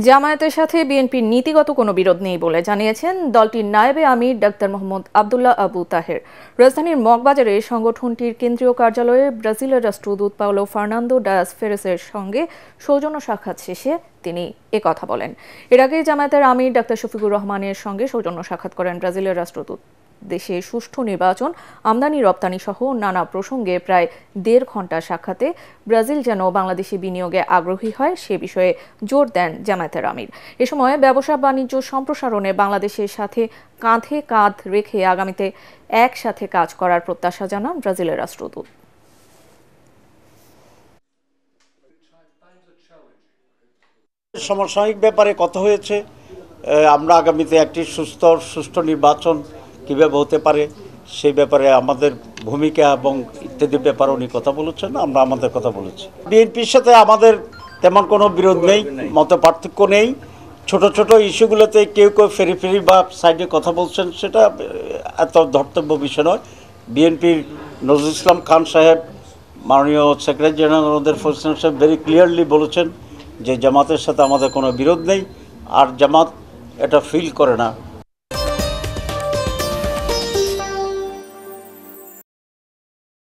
জামায়াতের সাথে বিএনপির নীতিগত কোনো বিরোধ নেই বলে জানিয়েছেন দলটির নায়েবে আমির ডাক্তার মোহাম্মদ আবদুল্লাহ আবু তাহের। রাজধানীর মগবাজারে সংগঠনটির কেন্দ্রীয় কার্যালয়ে ব্রাজিলের রাষ্ট্রদূত পাওলো ফার্নান্দো ডায়াস ফেরেসের সঙ্গে সৌজন্য সাক্ষাৎ শেষে তিনি একথা বলেন। এর আগে জামায়াতের আমির ডাক্তার শফিকুর রহমানের সঙ্গে সৌজন্য সাক্ষাৎ করেন ব্রাজিলের রাষ্ট্রদূত। দেশে সুষ্ঠু নির্বাচন, আমদানি রপ্তানি সহ নানা প্রসঙ্গে প্রায় ১.৫ ঘণ্টা সাক্ষাতে ব্রাজিল যেন বাংলাদেশি বিনিয়োগে আগ্রহী হয় সে বিষয়ে জোর দেন জামায়াতের আমির। এ সময় ব্যবসা বাণিজ্য সম্প্রসারণে বাংলাদেশের সাথে কাঁধে কাঁধ রেখে আগামীতে একসাথে কাজ করার প্রত্যাশা জানান ব্রাজিলের রাষ্ট্রদূত। সমসাময়িক ব্যাপারে কথা হয়েছে। আমরা আগামীতে একটি সুষ্ঠু নির্বাচন কীভাবে হতে পারে সেই ব্যাপারে আমাদের ভূমিকা এবং ইত্যাদি ব্যাপারে উনি কথা বলেছেন, আমরা আমাদের কথা বলেছি। বিএনপির সাথে আমাদের তেমন কোনো বিরোধ নেই, মত পার্থক্য নেই। ছোট ছোট ইস্যুগুলোতে কেউ ফেরি বা সাইডে কথা বলছেন, সেটা এত ধর্তব্য বিষয় নয়। বিএনপির নজরুল ইসলাম খান সাহেব, মাননীয় সেক্রেটারি জেনারেল ওদের ফজল সাহেব ভেরি ক্লিয়ারলি বলেছেন যে জামাতের সাথে আমাদের কোনো বিরোধ নেই, আর জামাত এটা ফিল করে না